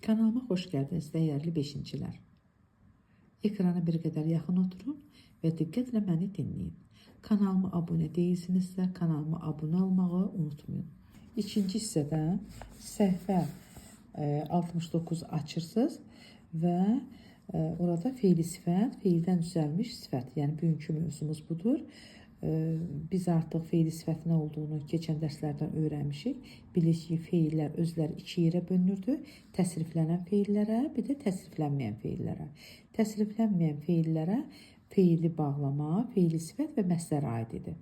Kanalıma hoş geldiniz değerli beşinciler. Ekrana bir qədər yaxın oturun və diqqətlə məni dinləyin. Kanalıma abunə değilsinizsə kanalıma abunə olmağı unutmayın. İkinci hissədən səhifə 69 açırsınız və orada feili sifət, feildən düzəlmiş sifət, yəni bugünkü mövzumuz budur. Biz artıq feili sifət nə olduğunu keçən dərslərdən öyrənmişik. Bilirik ki, feillər özləri iki yerə bölünürdü. Təsriflənən feillərə, bir də təsriflənməyən feillərə. Təsriflənməyən feillərə feili bağlama, feili sifət və məsdər aid idi.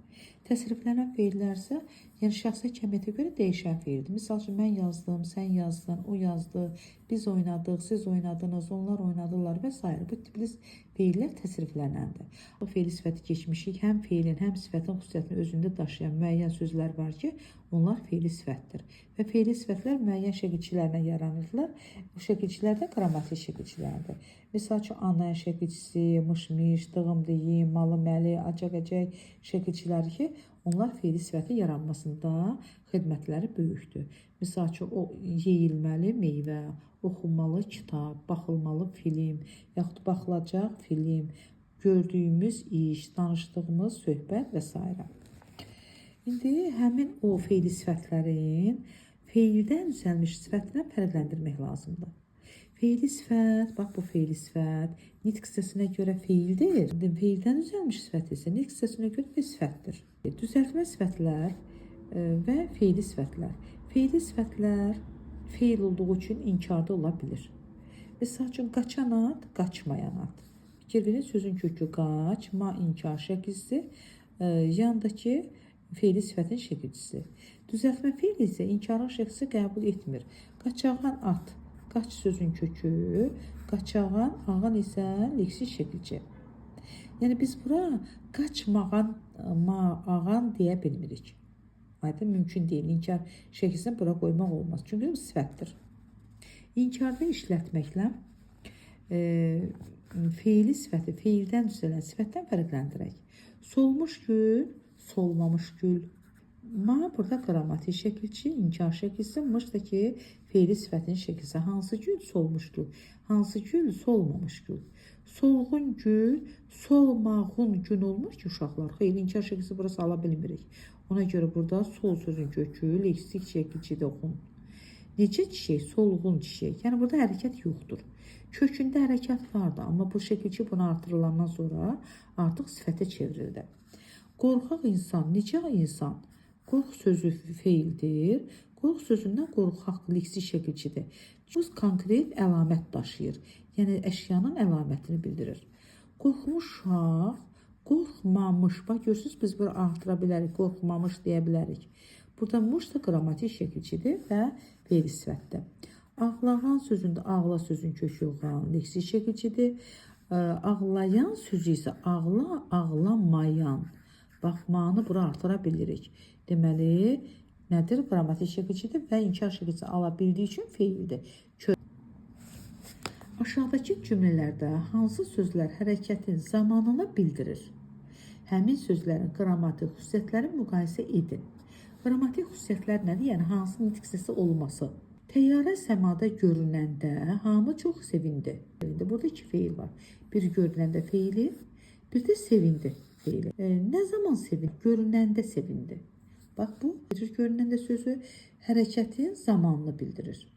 Təsriflənən feillər isə yəni şəxsi kəmiyyətə görə dəyişən feildir. Misal üçün, mən yazdım, sən yazdın, o yazdı, biz oynadıq, siz oynadınız, onlar oynadılar və s. Bu tipli feillər təsriflənəndir. Bu feili sifəti keçmişik. Həm feilin, həm sifətin xüsusiyyətini özündə daşıyan müəyyən sözlər var ki, onlar feili sifətdir. Və feili sifətlər müəyyən şəkilçilərlə yaranırlar. Bu şəkilçilər də qrammatik şəkilçilərdir. Misal üçün, ana şəkilçisi, mış-mış, dığım-deyim, malı-məli, acaq-acaq şəkilçiləri ki, onlar feili sifətin yaranmasında xidmətləri böyükdür. Misal üçün, o yeyilməli meyvə, oxunmalı kitab, baxılmalı film, yaxud baxılacaq film, gördüyümüz iş, danışdığımız söhbət və s. İndi həmin o feili sifətlərin feildən düzəlmiş sifətindən fərqləndirmək lazımdır. Feili sifət, bax bu feili sifət, nitq hissəsinə görə feildir. Feildən düzəlmiş sifət isə nitq hissəsinə görə sifətdir. Düzəltmə sifətlər və feili sifətlər. Feili sifətlər feil olduğu üçün inkarda ola bilir. Məsəl üçün, qaçan ad, qaçmayan ad. Fikir verin, sözün kökü qaç, ma inkar şəkilçisi, yandakı feili sifətin şəkilçisi. Düzəltmə feil isə inkarın şəkilçisi qəbul etmir. Qaçağan ad, qaç sözün kökü, qaçağan, ağan isə leksik şəkilçi. Yəni biz bura qaçmağan, ağan deyə bilmirik. Aydın mümkün deyil. İnkar şəkilsini bura qoymaq olmaz. Çünki bu sifətdir. İnkarda işlətməklə feili sifəti feildən düzələn sifətdən fərqləndirək. Solmuş gül, solmamış gül. Ma burada qrammatik şəkilçi, inkar şəkilçisi, mış da ki feili sifətin şəkilçisi. Hansı gül? Solmuş gül. Hansı gül? Solmamış gül. Solğun gül, solmağın gün olmur ki uşaqlar. Xeyr, inkar şəkilçisi burası ala bilmirik. Ona görə burada sol sözün kökü, leksik şəkilçidə oxun. Necə çiçək? Solğun çiçək. Yəni burada hərəkət yoxdur. Kökündə hərəkət vardı, amma bu şəkilçi buna artırılandan sonra artıq sifətə çevrildi. Qorxaq insan, necə insan? Qorx sözü feildir. Qorx sözündən qorxaq leksik şəkilçidir. Bu konkret əlamət daşıyır. Yəni əşyanın əlamətini bildirir. Qorxmuş uşaq, qorxmamış. Bax, görürsünüz, biz bura artıra bilərik, qorxmamış deyə bilərik. Burada muş da qrammatik şəkilçidir və feili sifətdir. Ağlağan sözündə ağla sözün kökü yoxan, leksik şəkilçidir. Ağlayan sözü isə ağla, ağlamayan. Baxmanı bura artıra bilirik. Deməli, nədir? Qrammatik şəkilçidir və inkar şəkilçisi ala bildiyi üçün feildir. Aşağıdakı cümlələrdə hansı sözlər hərəkətin zamanını bildirir? Həmin sözlərin qrammatik xüsusiyyətləri müqayisə edin. Qrammatik xüsusiyyətlər nədir? Yəni, hansı nitq hissəsi olması? Təyyarə səmada görünəndə hamı çox sevindi. Burada iki feil var. Bir görünəndə feili, bir də sevindi feili. Nə zaman sevindi? Görünəndə sevindi. Bax, bu görünəndə sözü hərəkətin zamanını bildirir.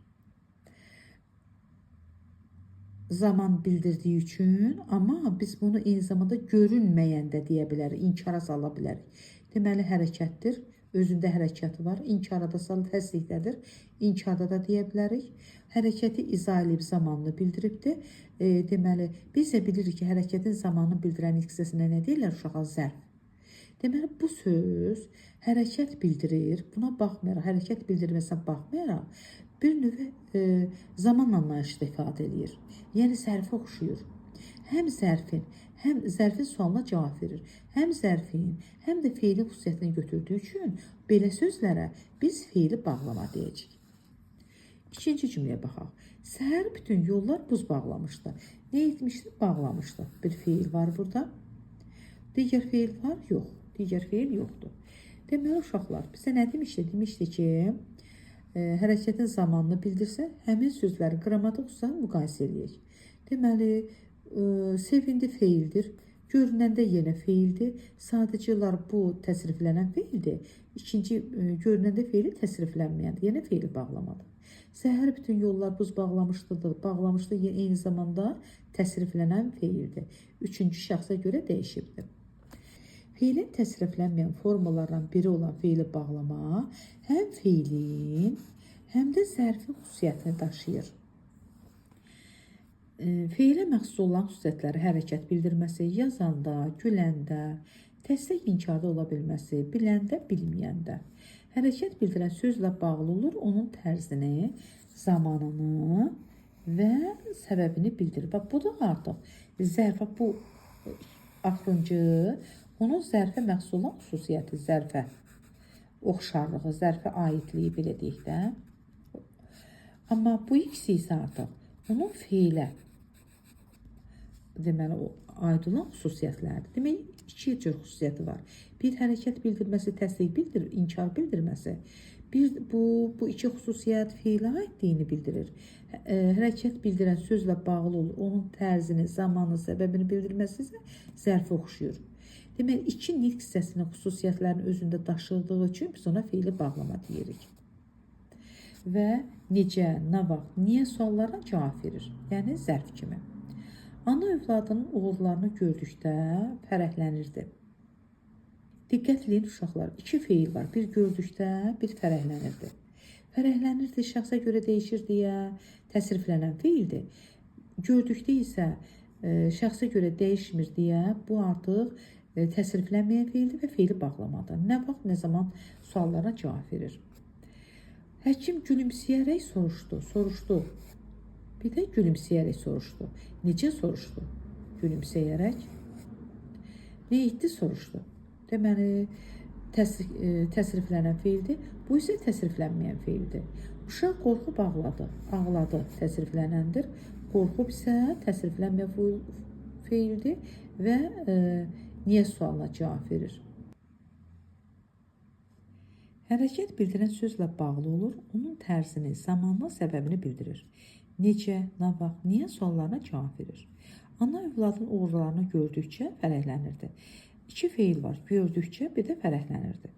Zaman bildirdiyi üçün, amma biz bunu eyni zamanda görünməyəndə deyə bilərik, inkara sala bilərik. Deməli, hərəkətdir, özündə hərəkəti var, inkara da sal təsdiqlədir, inkarda da deyə bilərik. Hərəkəti izah edib zamanını bildiribdir. Deməli, biz də bilirik ki, hərəkətin zamanını bildirən nitq hissəsinə nə deyirlər uşağa? Zərf. Deməli, bu söz hərəkət bildirir, buna baxmayaraq, hərəkət bildirməsinə baxmayaraq, bir növ zaman anlayışında ifadə edir. Yəni, zərfə oxşuyur. Həm zərfin sualına cavab verir. Həm zərfin, həm də feilin xüsusiyyətini götürdüyü üçün belə sözlərə biz feili bağlama deyəcəyik. İkinci cümləyə baxaq. Səhər bütün yollar buz bağlamışdı. Nə etmişdi? Bağlamışdı. Bir feil var burada. Digər feil var? Yox. Digər feil yoxdur. Deməli, uşaqlar, bizə nə demişdi? Demişdi ki, hərəkətin zamanını bildirsə, həmin sözləri qrammatik xüsusən müqayisə eləyək. Deməli, sevindi feildir. Görünəndə yenə feildir. Sadəcələr bu təsriflənən feildir. İkinci görünəndə feili təsriflənməyəndir. Yenə feili bağlamadır. Səhər bütün yollar buz bağlamışdı. Eyni zamanda təsriflənən feildir. Üçüncü şəxsə görə dəyişibdir. Feilin təsriflənməyən formalardan biri olan feili bağlama həm feilin, həm də zərfin xüsusiyyətini daşıyır. Feilə məxsus olan xüsusiyyətləri hərəkət bildirməsi, yazanda, güləndə, təsdiq inkarda ola bilməsi, biləndə, bilməyəndə. Hərəkət bildirən sözlə bağlı olur, onun tərzini, zamanını və səbəbini bildirir. Bax, bu da artıq zərfə, bu axırıncı, onun zərfə məxsus olan xüsusiyyəti, zərfə oxşarlığı, zərfə aidliyi belə deyək də. Amma bu ikisi isə artıq onun feilə deməli, aid olan xüsusiyyətlərdir. Demək, iki cür xüsusiyyəti var. Bir, hərəkət bildirməsi, təsdiq bildirir, inkar bildirməsi. Bu iki xüsusiyyət feilə aidliyini bildirir. Hərəkət bildirən sözlə bağlı olur. Onun tərzini, zamanı, səbəbini bildirməsi isə zərfə oxşuyur. Deməli, iki nitq hissəsinin xüsusiyyətlərini özündə daşıdığı üçün biz ona feili bağlama deyirik. Və necə, nə vaxt, niyə suallarına cavab verir. Yəni, zərf kimi. Ana övladının uğurlarını gördükdə fərəhlənirdi. Diqqət edin uşaqlar, iki feil var. Bir gördükdə, bir fərəhlənirdi. Fərəhlənirdi, şəxsə görə dəyişir deyə təsriflənən feildir. Gördükdə isə şəxsə görə dəyişmir deyə bu artıq təsriflənməyən feildir və feili bağlamadır. Nə vaxt, nə zaman suallarına cavab verir. Həkim gülümsəyərək soruşdu. Bir də gülümsəyərək soruşdu. Necə soruşdu? Gülümsəyərək. Nə etdi soruşdu. Deməli, təsriflənən feildir. Bu isə təsriflənməyən feildir. Uşaq qorxub ağladı təsriflənəndir. Qorxub isə təsriflənməyən feildir və niyə sualına cavab verir. Hərəkət bildirən sözlə bağlı olur, onun tərzini, zamanını, səbəbini bildirir. Necə, nə vaxt, niyə suallarına cavab verir. Ana övladın uğurlarını gördükcə fərəhlənirdi. İki feil var, gördükcə bir də fərəhlənirdi.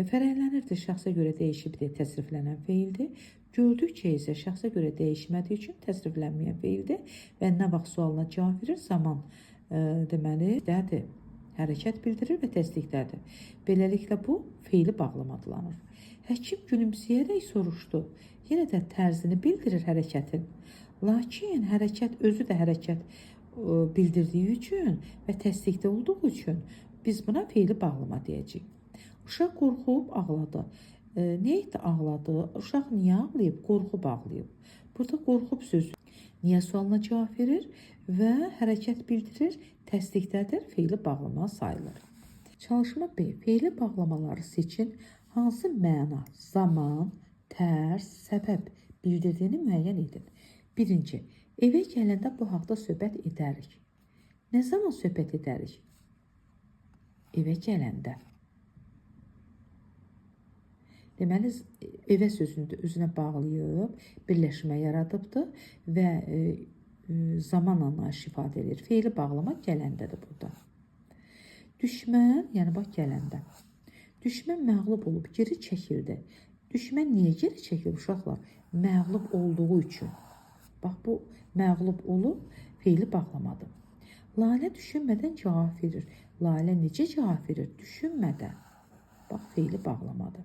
Fərəhlənirdi şəxsə görə dəyişib deyə təsriflənən feildir. Gördükcə isə şəxsə görə dəyişmədiyi üçün təsriflənməyən feildir və nə vaxt sualına cavab verir, zaman deməli, dədir. Hərəkət bildirir və təsdiqlədir. Beləliklə bu feili bağlama adlanır. Həkim gülümsəyərək soruşdu. Yenə də tərzini bildirir hərəkətin. Lakin hərəkət özü də hərəkət bildirdiyi üçün və təsdiqdə olduğu üçün biz buna feili bağlama deyəcəyik. Uşaq qorxub ağladı. Nə etdi ağladı? Uşaq niyə ağlayıb? Qorxub ağlayıb. Burada qorxub sözü niyə sualına cavab verir və hərəkət bildirir, təsdiqdədir, feili bağlama sayılır. Çalışma B. Feili bağlamaları seçin. Hansı məna, zaman, tərz, səbəb bildirdiyini müəyyən edin. Birinci, evə gələndə bu haqda söhbət edərik. Nə zaman söhbət edərik? Evə gələndə. Deməli, evə sözünü özünə bağlayıb, birləşmə yaradıbdır və zaman anlayışı ifadə edir. Feili bağlama gələndədir burada. Düşmən, yəni bax gələndə. Düşmən məğlub olub, geri çəkildi. Düşmən niyə geri çəkilib uşaqlar? Məğlub olduğu üçün. Bax, bu məğlub olub, feili bağlamadır. Lalə düşünmədən cavab verir. Lalə necə cavab verir? Düşünmədən. Bax, feili bağlamadır.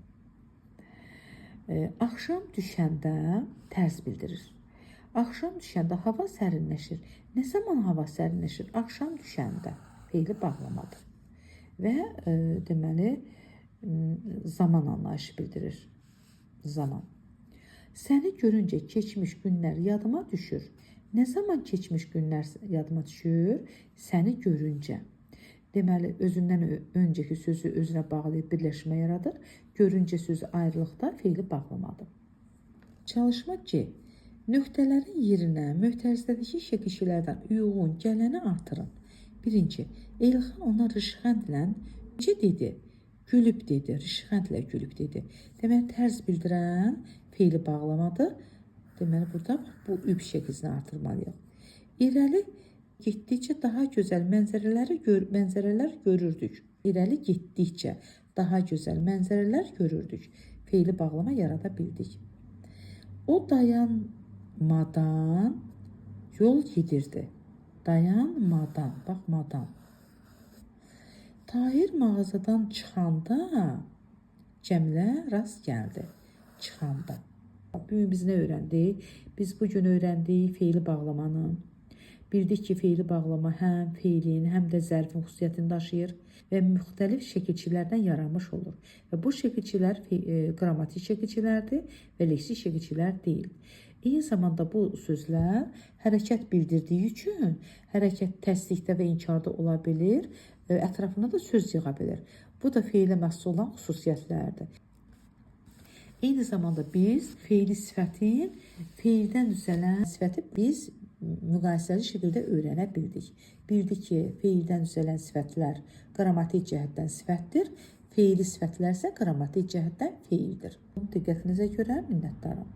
Axşam düşəndə tərz bildirir. Axşam düşəndə hava sərinləşir. Nə zaman hava sərinləşir? Axşam düşəndə. Feili bağlamadır. Və deməli, zaman anlayışı bildirir. Zaman. Səni görüncə keçmiş günlər yadıma düşür. Nə zaman keçmiş günlər yadıma düşür? Səni görüncə. Deməli, özündən öncəki sözü özünə bağlayıb birləşmə yaradır. Görüncə sözü ayrılıqda feili bağlamadır. Çalışma C. Nöqtələrin yerinə möhtərizədəki şəkillərdən uyğun gələni artırın. Birinci, Elxan ona rışxəndlə necə dedi? Gülüb dedi, rışxəndlə gülüb dedi. Demək, tərz bildirən feili bağlamadır. Deməli, burada bu üb şəkilini artırmalıyıq. İrəli getdikcə daha gözəl mənzərələr görürdük. İrəli getdikcə daha gözəl mənzərələr görürdük. Feili bağlama yarada bildik. O dayanmadan yol gedirdi. Dayanmadan, bax, madan. Tahir mağazadan çıxanda Cəmilə rast gəldi. Çıxanda. Bugün biz nə öyrəndik? Biz bugün öyrəndik feili bağlamanı. Bildik ki, feili bağlama həm feilin, həm də zərfin xüsusiyyətini daşıyır və müxtəlif şəkilçilərdən yaranmış olur. Və bu şəkilçilər qrammatik şəkilçilərdir və leksik şəkilçilər deyil. Eyni zamanda bu sözlər hərəkət bildirdiyi üçün hərəkət təsdiqdə və inkarda ola bilir, ətrafına da söz yığa bilir. Bu da feilə məxsus olan xüsusiyyətlərdir. Eyni zamanda biz feili sifətin, feildən düzələn sifəti biz müqayisəli şəkildə öyrənə bildik. Bildik ki, feildən düzələn sifətlər qrammatik cəhətdən sifətdir, feili sifətlər isə qrammatik cəhətdən feildir. Diqqətinizə görə minnətdaram.